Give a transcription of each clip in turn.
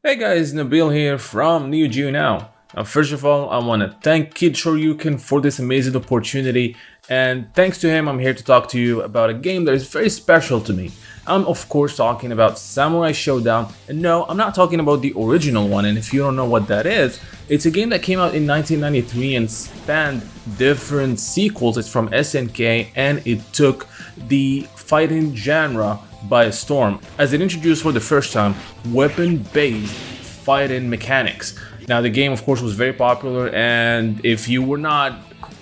Hey guys, Nabil here from Neo Geo Now. First of all, I want to thank KidShoryuken for this amazing opportunity, and thanks to him I'm here to talk to you about a game that is very special to me. I'm of course talking about Samurai Shodown, and no, I'm not talking about the original one, and if you don't know what that is, it's a game that came out in 1993 and spanned different sequels. It's from SNK and it took the fighting genre by storm, as it introduced for the first time weapon-based fighting mechanics. Now the game of course was very popular, and if you were not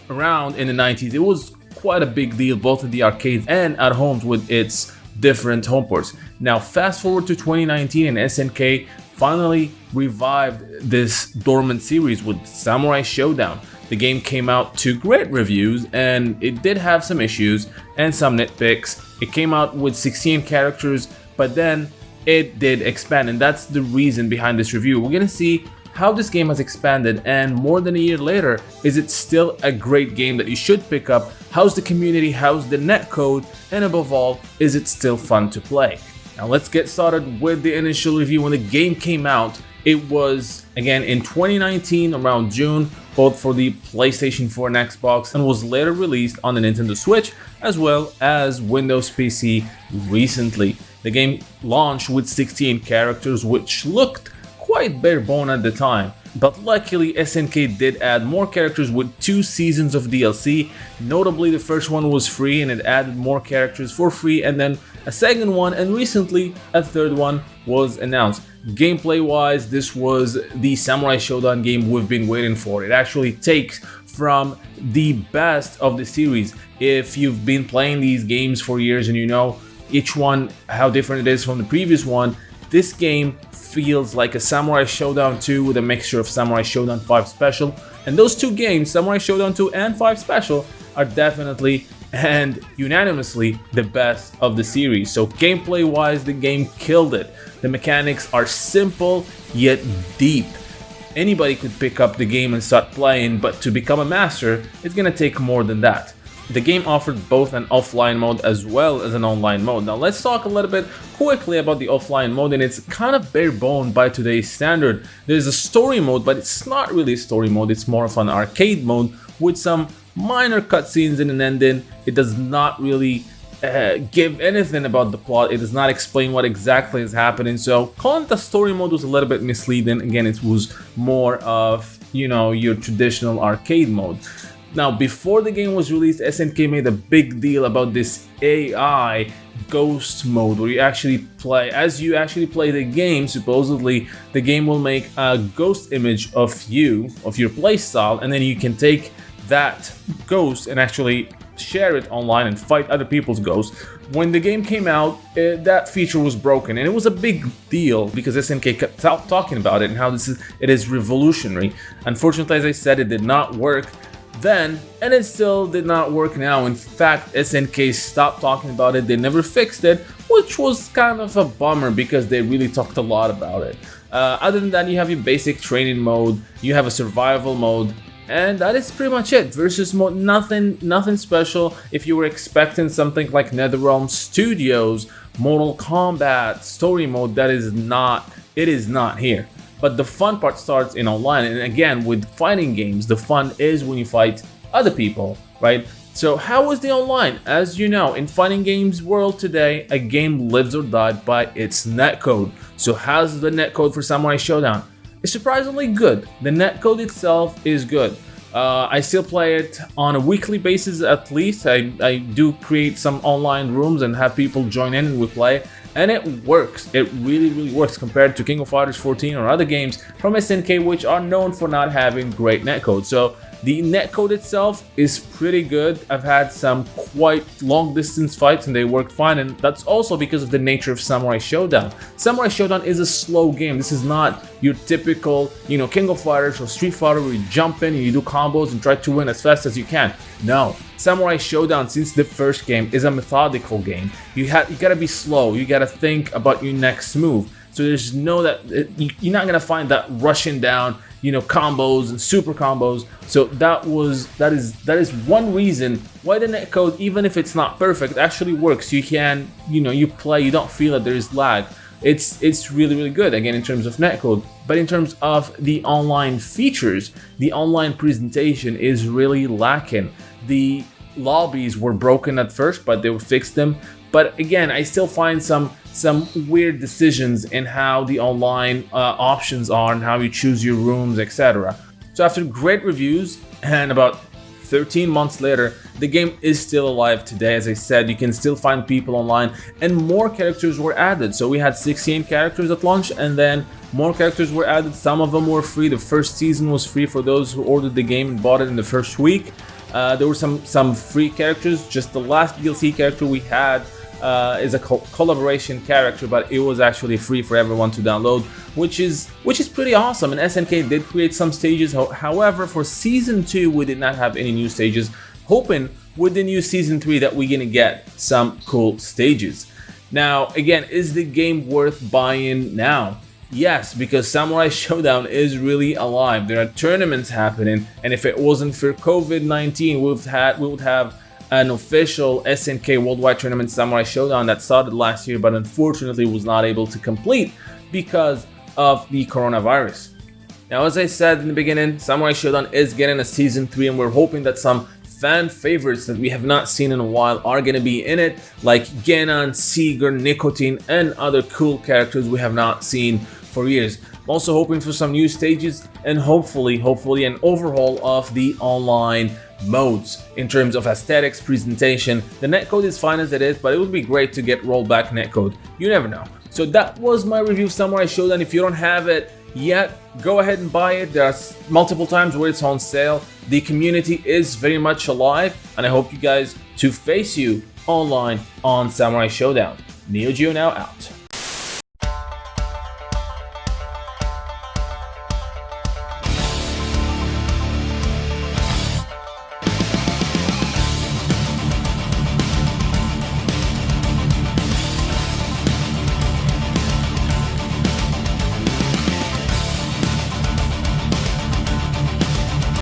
around in the 90s, it was quite a big deal both in the arcades and at homes with its different home ports. Now fast forward to 2019 and SNK finally revived this dormant series with Samurai Shodown. The game came out to great reviews, and it did have some issues and some nitpicks. It came out with 16 characters, but then it did expand, and that's the reason behind this review. We're gonna see how this game has expanded, and more than a year later, is it still a great game that you should pick up? How's the community? How's the netcode? And above all, is it still fun to play? Now let's get started with the initial review. When the game came out, it was again in 2019 around June, both for the PlayStation 4 and Xbox, and was later released on the Nintendo Switch as well as Windows PC recently. The game launched with 16 characters, which looked quite bare bone at the time, but luckily SNK did add more characters with 2 seasons of DLC. Notably, the first one was free and it added more characters for free, and then a second one, and recently a third one was announced. Gameplay wise, this was the Samurai Shodown game we've been waiting for. It actually takes from the best of the series. If you've been playing these games for years and you know each one how different it is from the previous one, this game feels like a Samurai Shodown 2 with a mixture of Samurai Shodown 5 Special, and those two games, Samurai Shodown 2 and 5 Special, are definitely and unanimously the best of the series. So gameplay wise, the game killed it. The mechanics are simple yet deep. Anybody could pick up the game and start playing, but to become a master, it's gonna take more than that. The game offered both an offline mode as well as an online mode. Now let's talk a little bit quickly about the offline mode, and it's kind of bare bone by today's standard. There's a story mode, but it's not really a story mode, it's more of an arcade mode with some minor cutscenes and an ending. It does not really give anything about the plot. It does not explain what exactly is happening, so calling it a story mode was a little bit misleading. Again, it was more of, you know, your traditional arcade mode. Now, before the game was released, SNK made a big deal about this AI ghost mode, where you actually play, as you actually play the game, supposedly the game will make a ghost image of you, of your playstyle, and then you can take that ghost and actually share it online and fight other people's ghosts. When the game came out, that feature was broken, and it was a big deal because SNK kept talking about it and how it is revolutionary. Unfortunately, as I said, it did not work then, and it still did not work now. In fact, SNK stopped talking about it. They never fixed it, which was kind of a bummer because they really talked a lot about it. Other than that, you have your basic training mode, you have a survival mode, and that is pretty much it. Versus mode, nothing special. If you were expecting something like NetherRealm Studios, Mortal Kombat story mode, it is not here. But the fun part starts in online, and again, with fighting games, the fun is when you fight other people, right? So how is the online? As you know, in fighting games world today, a game lives or dies by its netcode. So how's the netcode for Samurai Shodown? It's surprisingly good. The netcode itself is good. I still play it on a weekly basis at least. I do create some online rooms and have people join in and we play. And it works. It really works compared to King of Fighters 14 or other games from SNK, which are known for not having great netcode. So the netcode itself is pretty good. I've had some quite long distance fights and they worked fine, and that's also because of the nature of Samurai Shodown. Samurai Shodown is a slow game. This is not your typical, you know, King of Fighters or Street Fighter where you jump in and you do combos and try to win as fast as you can. No, Samurai Shodown, since the first game, is a methodical game. You gotta be slow. You gotta think about your next move. So there's no you're not gonna find that rushing down, you know, combos and super combos. So that is one reason why the netcode, even if it's not perfect, actually works. You can, you know, you play, you don't feel that there is lag. it's really good, again, in terms of netcode. But in terms of the online features, the online presentation is really lacking. The lobbies were broken at first, but they fixed them. But again, I still find some weird decisions in how the online options are and how you choose your rooms, etc. So after great reviews and about 13 months later, the game is still alive today. As I said, you can still find people online, and more characters were added. So we had 16 characters at launch, and then more characters were added. Some of them were free. The first season was free for those who ordered the game and bought it in the first week. There were some free characters. Just the last DLC character we had is a collaboration character, but it was actually free for everyone to download, which is pretty awesome. And SNK did create some stages. However, for season 2 we did not have any new stages, hoping with the new season 3 that we're gonna get some cool stages. Now again, is the game worth buying now? Yes, because Samurai Shodown is really alive. There are tournaments happening, and if it wasn't for COVID-19, we would have an official SNK Worldwide Tournament Samurai Shodown that started last year, but unfortunately was not able to complete because of the coronavirus. Now, as I said in the beginning, Samurai Shodown is getting a season 3, and we're hoping that some fan favorites that we have not seen in a while are going to be in it, like Genan, Seeger, Nicotine, and other cool characters we have not seen for years. I'm also hoping for some new stages and hopefully an overhaul of the online modes in terms of aesthetics, presentation. The netcode is fine as it is, but it would be great to get rollback netcode. You never know. So that was my review of Samurai Shodown. If you don't have it yet, go ahead and buy it. There are multiple times where it's on sale. The community is very much alive, and I hope you guys to face you online on Samurai Shodown. Neo Geo now out.